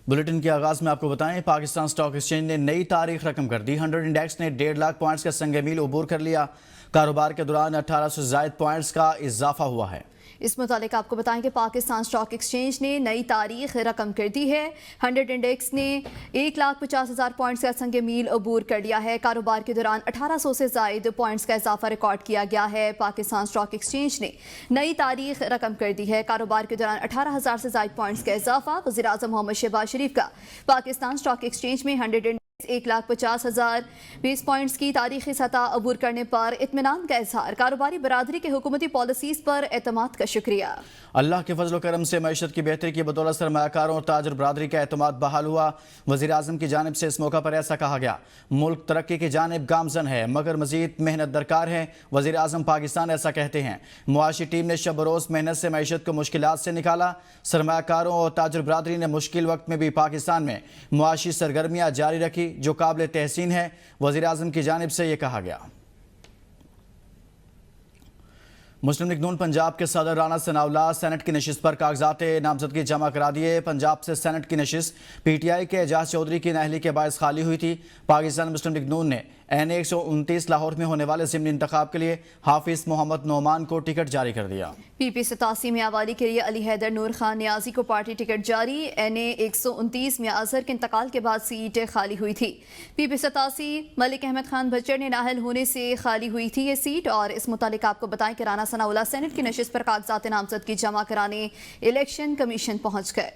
Bulletin के आगाज में आपको बताएं, पाकिस्तान स्टॉक एक्सचेंज ने नई तारीख रकम कर दी। 100 इंडेक्स ने 1.5 लाख पॉइंट्स का संग मील अबूर कर लिया। कारोबार के दौरान 1800 से ज़ायद पॉइंट्स का इजाफा हुआ है। इस मुतालिक आपको बताएं कि पाकिस्तान स्टॉक एक्सचेंज ने नई तारीख रकम कर दी है। 100 इंडेक्स ने 1,50,000 पॉइंट्स का संग मील अबूर कर लिया है। कारोबार के दौरान 1800 से ज़ायद पॉइंट्स का इजाफा रिकॉर्ड किया गया है। पाकिस्तान स्टॉक एक्सचेंज ने नई तारीख रकम कर दी है। कारोबार के दौरान 18,000 से ज़ायद पॉइंट्स का इजाफा। वज़ीर आज़म मोहम्मद शहबाज शरीफ का पाकिस्तान स्टॉक एक्सचेंज में 100 इंडेक्स 1,50,000 बेस पॉइंट्स की तारीखी सतह अबूर करने पर इत्मीनान का इजहार। कारोबारी बरादरी के हुकूमती पॉलिसीज पर एतमाद का शुक्रिया। अल्लाह के फजल करम से मईशत की बेहतरी की बदौलत सरमायाकारों और ताजर बरादरी का एतमाद बहाल हुआ। वज़ीर आज़म की जानिब से इस मौका पर ऐसा कहा गया, मुल्क तरक्की की जानिब गामजन है मगर मजीद मेहनत दरकार है। वज़ीर आज़म पाकिस्तान ऐसा कहते हैं। मुआशी टीम ने शब रोज़ मेहनत से मईशत को मुश्किलात से निकाला। सरमायाकारों और ताजर बरादरी ने मुश्किल वक्त में भी पाकिस्तान में मुआशी सरगर्मियाँ जारी रखी जो काबिल तहसीन है। वज़ीर आज़म की जानिब से ये कहा गया। मुस्लिम लीग नून पंजाब के सदर राना सनाउल्लाह सेनेट की नशिस्त पर कागजात नामजदगी जमा करा दिए। पंजाब से सेनेट की नशिस्त पीटीआई के एजाज चौधरी की नाअहली के बायस खाली हुई थी। पाकिस्तान मुस्लिम लीग नून ने एन 129 लाहौर में होने वाले ज़िमनी इंतखाब के लिए हाफिज मोहम्मद नोमान को टिकट जारी कर दिया। PP 87 में आवाली के लिए अली हैदर नूर खान नियाजी को पार्टी टिकट जारी। NA 129 में अजहर के इंतकाल के बाद सीट खाली हुई थी। PP 87 मलिक अहमद खान बच्चर ने नाहल होने से खाली हुई थी ये सीट। और इस मुतालिक आपको बताएं कि राना सनाउल्लाह सेनेट की नशिस्त पर कागजात नामजदगी जमा कराने इलेक्शन कमीशन पहुंच गए।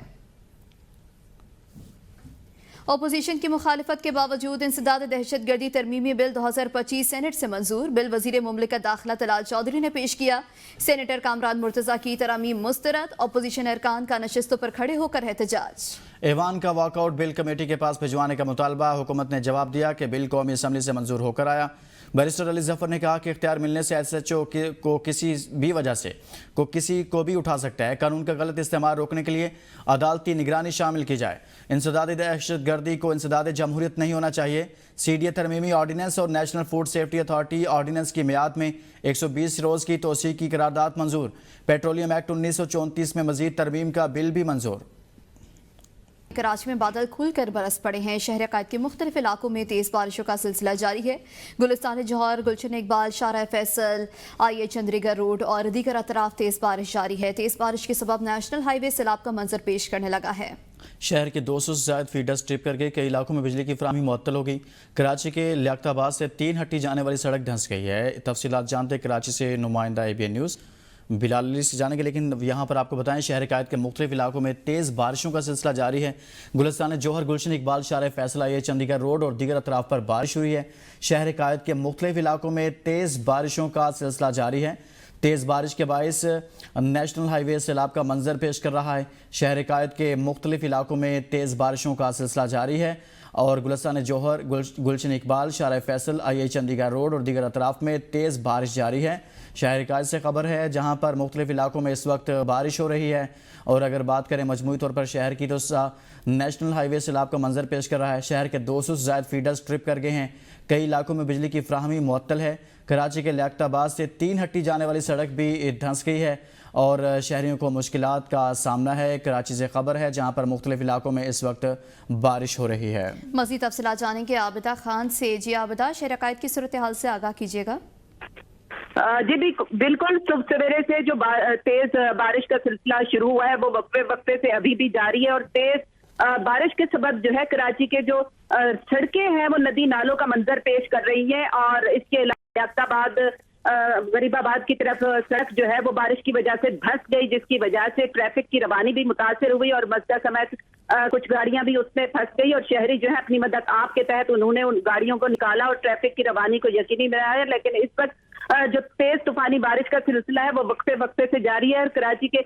अपोजिशन की मुखालिफत के बावजूद इंसदाद दहशत गर्दी तरमीमी बिल 2025 सेनेट से मंजूर। बिल वजीर मुमलिकत दाखिला तलाल चौधरी ने पेश किया। सेनेटर कामरान मुर्तज़ा की तरमीम मुस्तरद। अपोजिशन अरकान का नशिस्तों पर खड़े होकर एहतजाज। ऐवान का वॉकआउट बिल कमेटी के पास भिजवाने का मुतालबा। हुकूमत ने जवाब दिया कि बिल कौमी असम्बली से मंजूर होकर आया। बैरिस्टर अली जफर ने कहा कि इख्तियार मिलने से SHO को किसी भी वजह से किसी को भी उठा सकता है। कानून का गलत इस्तेमाल रोकने के लिए अदालती निगरानी शामिल की जाए। इंसदाद दहशत गर्दी को इंसदाद जमहूरियत नहीं होना चाहिए। CDA तरमीमी ऑर्डीनेंस और national food safety authority ordinance की मियाद में 120 रोज़ की तोसी की करारदाद मंजूर। पेट्रोलियम एक्ट 1934 में मजीद तरमीम का बिल भी मंजूर। कराची में बादल खुलकर बरस पड़े हैं। शहर अकायद के मुख्तलिफ इलाकों में तेज़ बारिशों का सिलसिला जारी है। गुलिस्तान जौहर, गुलशन इकबाल, शाहराह फैसल, IA चंद्रीगढ़ रोड और दीगर अतराफ तेज़ बारिश जारी है। तेज़ बारिश के सबब नेशनल हाईवे सैलाब का मंजर पेश करने लगा है। शहर के 200 से ज़्यादा फीडर्स ट्रिप करके कई इलाकों में बिजली की फराहमी मुअत्तल हो गई। कराची के लियाकताबाद से 3 हट्टी जाने वाली सड़क धंस गई है। तफसीलात जानते कराची से नुमाइंदा ABN न्यूज़ बिलाल अली से जानेंगे, लेकिन यहाँ पर आपको बताएं शहर कायद के मुख्तलिफ इलाकों में तेज़ बारिशों का सिलसिला जारी है। गुलिस्तान जौहर, गुलशन इकबाल, शाहराह फैसल, IA चंडीगढ़ रोड और दीगर अतराफ पर बारिश हुई है। शहर कायद के मुख्तलिफ इलाकों में तेज़ बारिशों का सिलसिला जारी है। तेज़ बारिश के बायस नेशनल हाईवे सैलाब का मंजर पेश कर रहा है। शहर कायद के मुख्तलिफ इलाकों में तेज़ बारिशों का सिलसिला जारी है और गुलिस्तान जौहर, गुलशन इकबाल, शाहराह फैसल, IA चंडीगढ़ रोड और दीगर अतराफ में तेज़ बारिश जारी है। शहर कायद से खबर है जहाँ पर मुख्तलिफ इलाकों में इस वक्त बारिश हो रही है। और अगर बात करें मजमूई तौर पर शहर की तो नेशनल हाईवे सैलाब का मंजर पेश कर रहा है। शहर के 200 से ज़्यादा फीडर्स ट्रिप कर गए हैं। कई इलाकों में बिजली की फराहमी मुअत्तल है। कराची के लियाकताबाद से 3 हट्टी जाने वाली सड़क भी धंस गई है और शहरियों को मुश्किलात का सामना है। कराची से खबर है जहाँ पर मुख्तलिफ इलाकों में इस वक्त बारिश हो रही है। मज़ीद तफसीलात जानेंगे आबिदा खान से। जी आबिदा, शहर अकायद की सूरत हाल से आगाह कीजिएगा। जी बिल्कुल, सुबह सवेरे से जो तेज बारिश का सिलसिला शुरू हुआ है वो वक्फे वक्फे से अभी भी जारी है। और तेज बारिश के सबब जो है कराची के जो सड़कें हैं वो नदी नालों का मंजर पेश कर रही हैं। और इसके अलावा लियाकताबाद गरीबाबाद की तरफ सड़क जो है वो बारिश की वजह से धंस गई, जिसकी वजह से ट्रैफिक की रवानी भी मुतासिर हुई और मस्जिद समेत कुछ गाड़ियां भी उसमें फंस गई। और शहरी जो है अपनी मदद आप के तहत उन्होंने उन गाड़ियों को निकाला और ट्रैफिक की रवानी को यकीनी बनाया। लेकिन इस वक्त जो तेज तूफानी बारिश का सिलसिला है वो वक्फे वक्फे से जारी है। और कराची के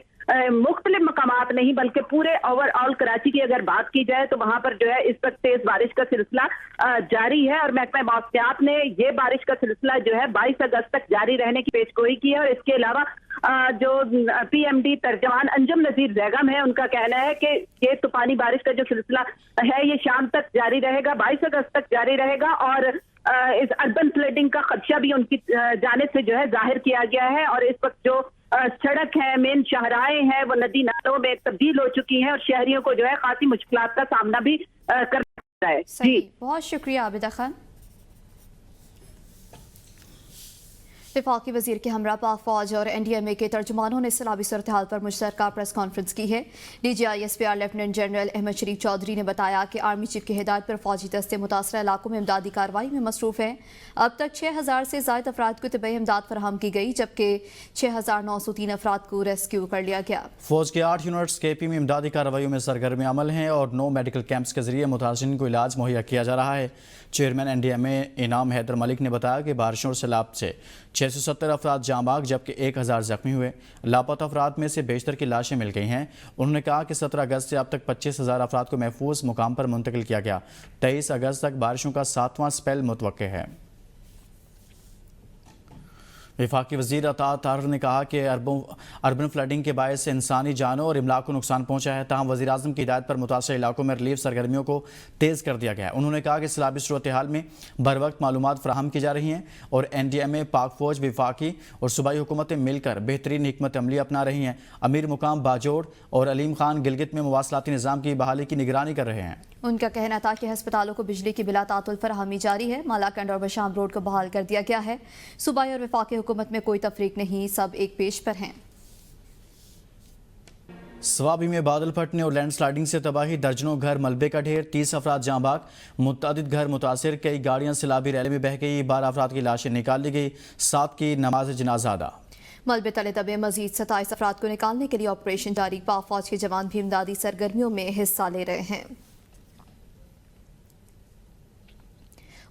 मुख्तलिफ मकामात नहीं बल्कि पूरे ओवरऑल कराची की अगर बात की जाए तो वहां पर जो है इस वक्त तेज बारिश का सिलसिला जारी है। और महकमा मौसमियात ने ये बारिश का सिलसिला जो है 22 अगस्त तक जारी रहने की पेशगोई की है। और इसके अलावा जो PMD तर्जमान अंजुम नजीर जैगम है उनका कहना है कि ये तूफानी बारिश का जो सिलसिला है ये शाम तक जारी रहेगा, 22 अगस्त तक जारी रहेगा। और इस अर्बन फ्लडिंग का खदशा भी उनकी जानिब से जो है जाहिर किया गया है। और इस वक्त जो सड़क है, मेन शाहराहें हैं, वो नदी नालों में तब्दील हो चुकी हैं और शहरियों को जो है खासी मुश्किलात का सामना भी करना पड़ता है। सही, बहुत शुक्रिया आबिदा खान। वफाकी वजीर के हमरा पाक फौज और NDMA के तर्जुमानों ने सैलाबी सूरत हाल पर मुश्तरका प्रेस कॉन्फ्रेंस की है। DGI-SPR लेफ्टिनेंट जनरल अहमद शरीफ चौधरी ने बताया कि आर्मी चीफ की हिदायत पर फौजी दस्ते मुतासरा इलाकों में इमदादी कार्रवाई में मसरूफ हैं। अब तक 6000 से ज़ायद अफराद को तबी इमदाद फराहम की गई, जबकि 6903 अफराद को रेस्क्यू कर लिया गया। फौज के 8 यूनिट्स KP में इमदादी कार्रवाई में सरगर्म अमल हैं और 9 मेडिकल कैंप्स के जरिए मुतासिरीन को इलाज मुहैया किया जा रहा है। चेयरमैन NDMA इनाम हैदर मलिक ने बताया कि बारिशों और सैलाब से 670 अफराद जाँ बाग जबकि 1000 जख्मी हुए। लापता अफराद में से बेशतर की लाशें मिल गई हैं। उन्होंने कहा कि 17 अगस्त से अब तक 25,000 अफराद को महफूज मुकाम पर मुंतकिल किया गया। 23 अगस्त तक बारिशों का 7वां स्पेल मुतवक्के है। वफाकी वज़ीर अता तारर ने कहा कि अर्बन फ्लडिंग के बायस इंसानी जानों और इमलाक को नुकसान पहुंचा है, ताहम वज़ीर आज़म की हिदायत पर मुतासर इलाकों में रिलीफ सरगर्मियों को तेज़ कर दिया गया है। उन्होंने कहा कि सैलाबी सूरत हाल में बर वक्त मालूमात फराहम की जा रही हैं और NDMA, पाक फौज, वफाकी और सूबाई हुकूमतें मिलकर बेहतरीन हिकमत अमली अपना रही हैं। अमीर मुकाम बाजोड़ और अलीम खान गिलगित में मवासलाती निज़ाम की बहाली की निगरानी कर रहे हैं। उनका कहना था कि हस्पतालों को बिजली की बिला तातुल फराहमी जारी है। मालाकंड और बशाम रोड को बहाल कर दिया गया है। सूबाई और वफाकी हुकूमत में कोई तफरीक नहीं, सब एक पेज पर हैं। स्वाबी में बादल फटने और लैंडस्लाइडिंग से तबाही, दर्जनों घर मलबे का ढेर, 30 अफराद जाँ बाग, मुतअद्दिद घर मुतासिर, कई गाड़ियां सैलाबी रैली में बह गई, 12 अफराद की लाशें निकाल ली गई, 7 की नमाज जनाजा अदा। मलबे तले दबे मजीद 27 अफराद को निकालने के लिए ऑपरेशन जारी। पाक फौज के जवान भी इमदादी सरगर्मियों में हिस्सा ले रहे हैं।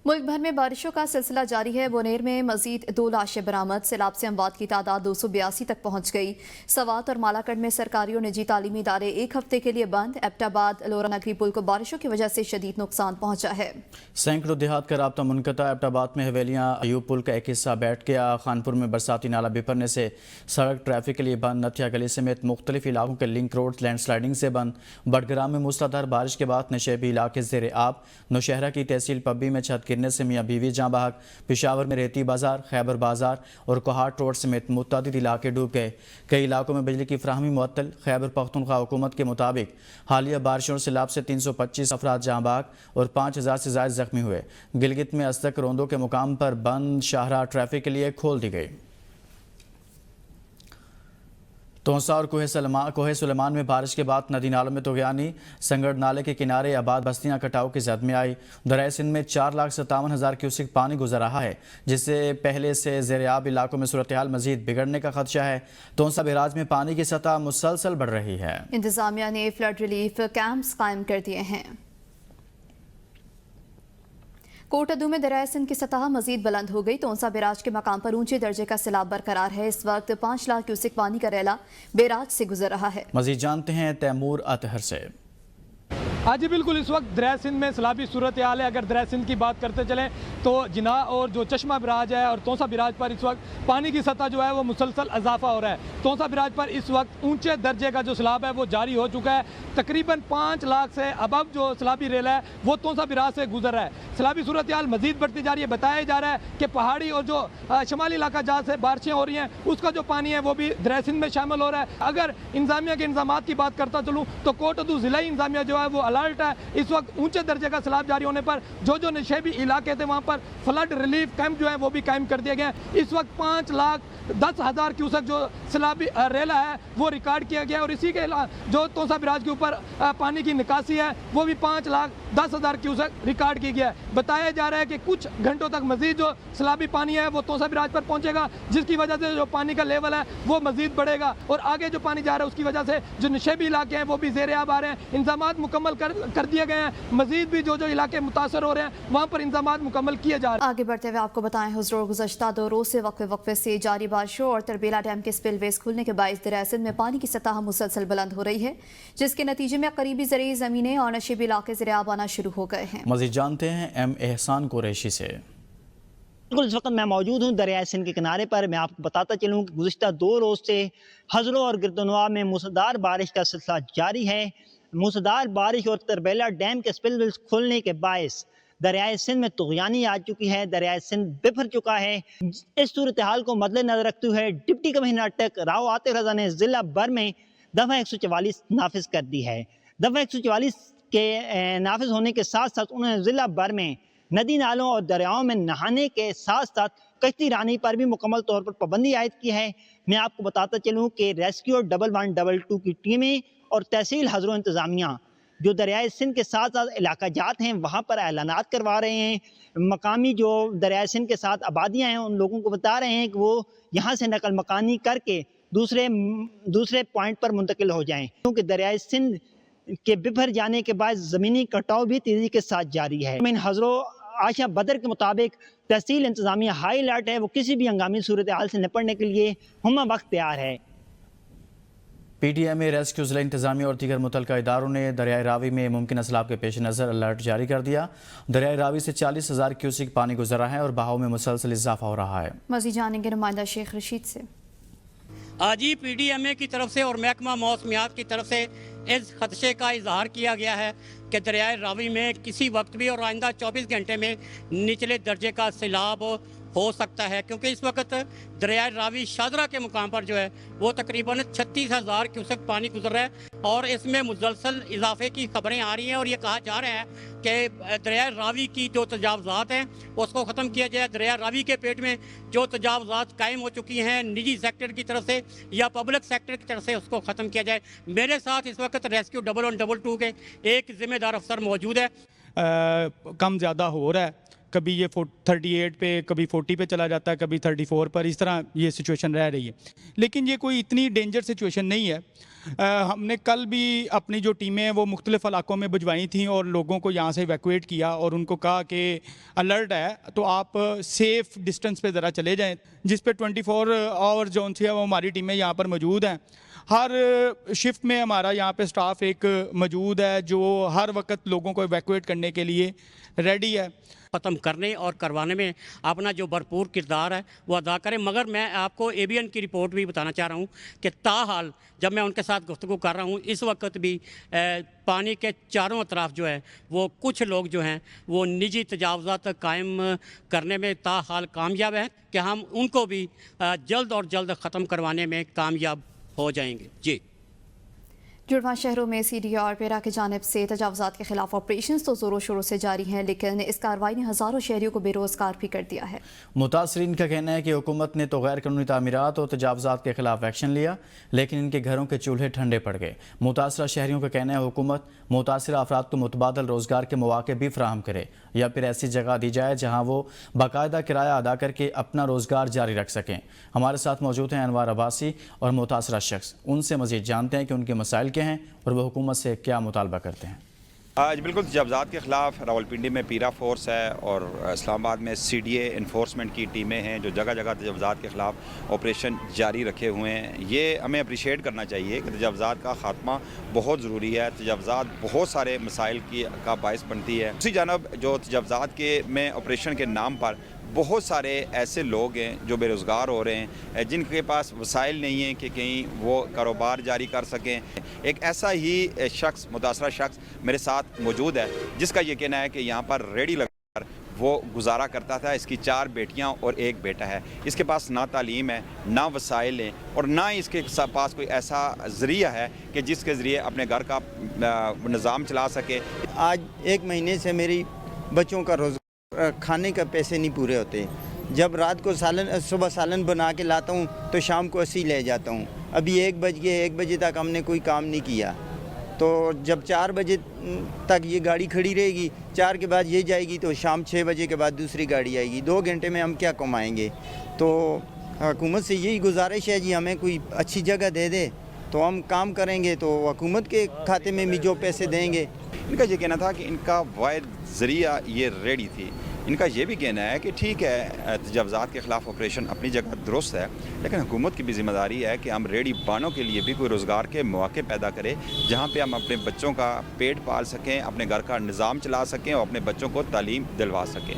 मुल्क भर में बारिशों का सिलसिला जारी है। बोनेर में मजीद 2 लाशें बरामद। सैलाब से अमवात की तादाद 282 तक पहुंच गई। सवात और मालाकंड में सरकारी और निजी तालीमी इदारे 1 हफ्ते के लिए बंद। एबटाबाद लोरा नगरी पुल को बारिशों की वजह से शदीद नुकसान पहुंचा है। सैकड़ों देहात का राब्ता मुनक़ता। एबटाबाद में हवेलियाँ अयूब पुल का एक हिस्सा बैठ गया। खानपुर में बरसाती नाला बिफरने से सड़क ट्रैफिक के लिए बंद। नथिया गली समेत मुख्तलिफ इलाकों के लिंक रोड लैंडस्लाइडिंग से बंद। बडग्राम में मूसलाधार बारिश के बाद नशेबी इलाके ज़ेर आब। नौशहरा की तहसील पब्बी में छत गिरने से मियाँ बीवी जाँ बहक। पिशावर में रेती बाजार, खैबर बाजार और कोहाट रोड समेत मुतअद्दिद इलाके डूब गए। कई इलाकों में बिजली की फराहमी मुअत्तल। खैबर पख्तूनख्वा हुकूमत के मुताबिक हालिया बारिशों और सैलाब से 325 अफराद जाँ बहक और 5000 से ज़ायद जख्मी हुए। गिलगित में अस्तक रोंदों के मुकाम पर बंद शाहराह ट्रैफिक के लिए खोल दी गई। तोंसा और कोहे सुलेमान में बारिश के बाद नदी नालों में तोगयानी। संगड़ नाले के किनारे आबाद बस्तियां कटाव की जद में आई। दरिया सिंध में 4,57,000 क्यूसिक पानी गुजर रहा है, जिससे पहले से ज़ेर-ए-आब इलाकों में सूरत हाल मजीद बिगड़ने का खदशा है। तोंसा बैराज में पानी की सतह मुसलसल बढ़ रही है। इंतजामिया ने फ्लड रिलीफ कैंप्स कायम कर दिए हैं। कोटअदू में दरिया सिंध की सतह मजीद बुलंद हो गई। तोंसा बैराज के मकाम पर ऊंचे दर्जे का सैलाब बरकरार है। इस वक्त 5 लाख क्यूसिक पानी का रैला बैराज से गुजर रहा है। मजीद जानते हैं तैमूर अतहर से। हाँ जी बिल्कुल, इस वक्त दरिया सिंध में सैलाबी सूरत हाल है। अगर दरिया सिंध की बात करते चलें तो जिना और जो चश्मा बिराज है और तोंसा बिराज पर इस वक्त पानी की सतह जो है वो मुसलसल इजाफा हो रहा है। तोंसा बिराज पर इस वक्त ऊंचे दर्जे का जो सैलाब है वो जारी हो चुका है। तकरीबन 5 लाख से अबव जो सैलाबी रेला है वो तोंसा बिराज से गुजर रहा है। सैलाबी सूरत हाल मजीद बढ़ती जा रही है। बताया जा रहा है कि पहाड़ी और जो शमाली इलाका जहाँ से बारिशें हो रही हैं उसका जो पानी है वो भी दरिया सिंध में शामिल हो रहा है। अगर इंतजामिया के इंतजामात की बात करता चलूँ तो कोटअदू ज़िला इंतजामिया जो है वो अलर्ट है। इस वक्त ऊंचे दर्जे का सैलाब जारी होने पर जो नशेबी इलाके थे वहाँ पर फ्लड रिलीफ कैंप जो है वो भी कायम कर दिए गए हैं। इस वक्त 5,10,000 क्यूसेक जो सैलाबी रेला है वो रिकॉर्ड किया गया और इसी के जो तोंसा बिराज के ऊपर पानी की निकासी है वो भी 5,10,000 क्यूसेक रिकॉर्ड की गया है। बताया जा रहा है कि कुछ घंटों तक मजीद जो सैलाबी पानी है वो तोंसा बिराज पर पहुंचेगा, जिसकी वजह से जो पानी का लेवल है वो मजीद बढ़ेगा और आगे जो पानी जा रहा है उसकी वजह से जो नशेबी इलाके हैं वो भी ज़ेर-ए-आब आ रहे हैं। इंतजामात मुकम्मल कर दिए गए हैं। मजीद भी जो इलाके मुतासर हो रहे हैं वहाँ पर इंतजामात मुकम्मल किए जा रहे हैं। आगे बढ़ते हुए आपको बताएं, हुजूर गुज़श्ता 2 रोज से वक्फे से जारी बारिशों और तरबेला डैम के स्पिलवेज खुलने के बायस दरिया सिंध में पानी की सतह मुसलसल बुलंद हो रही है, जिसके नतीजे में करीबी ज़रई ज़मीनें और नशेबी इलाके ज़ेर-ए-आब आना शुरू हो गए हैं। मजीद जानते हैं M एहसान कुरैशी से। बिल्कुल, इस वक्त मैं मौजूद हूँ दरिया सिंध के किनारे पर। मैं आपको बताता चलूँ कि गुज़िश्ता 2 रोज़ से हज़रों और गिरदनवा में मूसलाधार बारिश का सिलसिला जारी है। मूसलाधार बारिश और तरबेला डैम के स्पिलवेज खुलने के बायस دریائے سندھ میں طغیانی آ چکی ہے، دریائے سندھ بفر چکا ہے۔ اس صورتحال کو مد نظر رکھتے ہوئے ڈپٹی کمشنر اٹک راؤ عاطف رضا نے ضلع بھر میں دفعہ 144 نافذ کر دی ہے۔ دفعہ 144 کے نافذ ہونے کے ساتھ ساتھ انہوں نے ضلع بھر میں ندی نالوں اور دریاؤں میں نہانے کے ساتھ ساتھ کشتی رانی پر بھی مکمل طور پر پابندی عائد کی ہے۔ میں آپ کو بتاتا چلوں کہ ریسکیو 1122 کی ٹیمیں اور تحصیل ہزروں انتظامیہ جو دریائے سندھ کے ساتھ ساتھ علاقہ جات ہیں وہاں پر اعلانات کروا رہے ہیں، مقامی جو دریائے سندھ کے ساتھ آبادیاں ہیں ان لوگوں کو بتا رہے ہیں کہ وہ یہاں سے نقل مکانی کر کے دوسرے پوائنٹ پر منتقل ہو جائیں، کیونکہ دریائے سندھ کے بفر جانے کے بعد زمینی کٹاؤ بھی تیزی کے ساتھ جاری ہے۔ حضروں عائشہ بدر کے مطابق تحصیل انتظامیہ ہائی الرٹ ہے، وہ کسی بھی ہنگامی صورتحال سے نپٹنے کے لیے ہمہ وقت تیار ہے۔ پی ٹی ایم ریسکیو ضلع انتظامیہ اور دیگر متعلقہ اداروں نے دریائے راوی میں ممکنہ سیلاب کے پیش نظر الرٹ جاری کر دیا۔ دریائے راوی سے 40,000 کیوسک پانی گزر رہا ہے اور بہاؤ میں مسلسل اضافہ ہو رہا ہے۔ مزید جانیں گے نمائندہ شیخ رشید سے۔ آج ہی پی ڈی ایم اے کی طرف سے اور محکمہ موسمیات کی طرف سے اس خدشے کا اظہار کیا گیا ہے کہ دریائے راوی میں کسی وقت بھی اور آئندہ 24 گھنٹے میں نچلے درجے کا سیلاب ہو سکتا ہے، کیونکہ اس وقت دریائے راوی شاہدرہ کے مقام پر جو ہے وہ تقریباً 36,000 کیوسک پانی گزر رہا ہے اور اس میں مسلسل اضافے کی خبریں آ رہی ہیں اور یہ کہا جا رہا ہے کہ دریائے راوی کی جو تجاوزات ہیں اس کو ختم کیا جائے۔ دریائے راوی کے پیٹ میں جو تجاوزات قائم ہو چکی ہیں نجی سیکٹر کی طرف سے یا پبلک سیکٹر کی طرف سے اس کو ختم کیا جائے۔ میرے ساتھ اس وقت ریسکیو 1122 کے ایک ذمہ دار افسر موجود ہے۔ کم زیادہ ہو رہا ہے، کبھی یہ 38 پہ کبھی 40 پہ چلا جاتا ہے، کبھی 34 پر، اس طرح یہ سچویشن رہ رہی ہے، لیکن یہ کوئی اتنی ڈینجر سچویشن نہیں ہے۔ ہم نے کل بھی اپنی جو ٹیمیں ہیں وہ مختلف علاقوں میں بھجوائی تھیں اور لوگوں کو یہاں سے ایویکویٹ کیا اور ان کو کہا کہ الرٹ ہے تو آپ سیف ڈسٹنس پہ ذرا چلے جائیں، جس پہ 24 آور زون سے وہ ہماری ٹیمیں یہاں پر موجود ہیں۔ ہر شفٹ میں ہمارا یہاں پہ سٹاف ایک موجود ہے جو ہر وقت لوگوں کو ایویکویٹ کرنے کے لیے ریڈی ہے۔ ختم کرنے اور کروانے میں اپنا جو بھرپور کردار ہے وہ ادا کریں، مگر میں آپ کو اے بی این کی رپورٹ بھی بتانا چاہ رہا ہوں کہ تاحال جب میں ان کے ساتھ گفتگو کر رہا ہوں اس وقت بھی پانی کے چاروں اطراف جو ہے وہ کچھ لوگ جو ہیں وہ نجی تجاوزات قائم کرنے میں تاحال کامیاب ہیں کہ ہم ان کو بھی جلد اور جلد ختم کروانے میں کامیاب ہو جائیں گے۔ جی، جڑواں شہروں میں سی ڈی آر پیرا کی جانب سے تجاوزات کے خلاف آپریشنز تو زوروں شوروں سے جاری ہیں، لیکن اس کارروائی نے ہزاروں شہریوں کو بے روزگار بھی کر دیا ہے۔ متاثرین کا کہنا ہے کہ حکومت نے تو غیر قانونی تعمیرات اور تجاوزات کے خلاف ایکشن لیا، لیکن ان کے گھروں کے چولہے ٹھنڈے پڑ گئے۔ متاثرہ شہریوں کا کہنا ہے حکومت متاثرہ افراد کو متبادل روزگار کے مواقع بھی فراہم کرے یا پھر ایسی جگہ دی جائے جہاں وہ باقاعدہ کرایہ ادا کر کے اپنا روزگار جاری رکھ سکیں۔ ہمارے ساتھ موجود ہیں انوار عباسی اور متاثرہ شخص، ان سے مزید جانتے ہیں کہ ان کے مسائل کیا ہیں اور وہ حکومت سے کیا مطالبہ کرتے ہیں۔ آج بالکل تجاوزات کے خلاف راولپنڈی میں پیرا فورس ہے اور اسلام آباد میں سی ڈی اے انفورسمنٹ کی ٹیمیں ہیں جو جگہ جگہ تجاوزات کے خلاف آپریشن جاری رکھے ہوئے ہیں۔ یہ ہمیں اپریشیٹ کرنا چاہیے کہ تجاوزات کا خاتمہ بہت ضروری ہے۔ تجاوزات بہت سارے مسائل کا باعث بنتی ہے۔ دوسری جانب جو تجاوزات کے میں آپریشن کے نام پر بہت سارے ایسے لوگ ہیں جو بے روزگار ہو رہے ہیں، جن کے پاس وسائل نہیں ہیں کہ کہیں وہ کاروبار جاری کر سکیں۔ ایک ایسا ہی شخص، متاثرہ شخص میرے ساتھ موجود ہے جس کا یہ کہنا ہے کہ یہاں پر ریڑھی لگا کر وہ گزارا کرتا تھا۔ اس کی 4 بیٹیاں اور 1 بیٹا ہے۔ اس کے پاس نہ تعلیم ہے، نہ وسائل ہیں اور نہ ہی اس کے پاس کوئی ایسا ذریعہ ہے کہ جس کے ذریعے اپنے گھر کا نظام چلا سکے۔ آج 1 مہینے سے میری بچوں کا روزگار کھانے کا پیسے نہیں پورے ہوتے۔ جب رات کو صبح سالن بنا کے لاتا ہوں تو شام کو 80 لے جاتا ہوں۔ ابھی 1 بج گئے، 1 بجے تک ہم نے کوئی کام نہیں کیا، تو جب 4 بجے تک یہ گاڑی کھڑی رہے گی، 4 کے بعد یہ جائے گی تو شام 6 بجے کے بعد دوسری گاڑی آئے گی۔ 2 گھنٹے میں ہم کیا کمائیں گے؟ تو حکومت سے یہی گزارش ہے جی ہمیں کوئی اچھی جگہ دے دے تو ہم کام کریں گے، تو حکومت کے کھاتے میں بھی جو پیسے دیں گے۔ ان کا یہ کہنا تھا کہ ان کا واحد ذریعہ یہ ریڑھی تھی۔ ان کا یہ بھی کہنا ہے کہ ٹھیک ہے تجاوزات کے خلاف آپریشن اپنی جگہ درست ہے، لیکن حکومت کی بھی ذمہ داری ہے کہ ہم ریڑھی بانوں کے لیے بھی کوئی روزگار کے مواقع پیدا کریں جہاں پہ ہم اپنے بچوں کا پیٹ پال سکیں، اپنے گھر کا نظام چلا سکیں اور اپنے بچوں کو تعلیم دلوا سکیں۔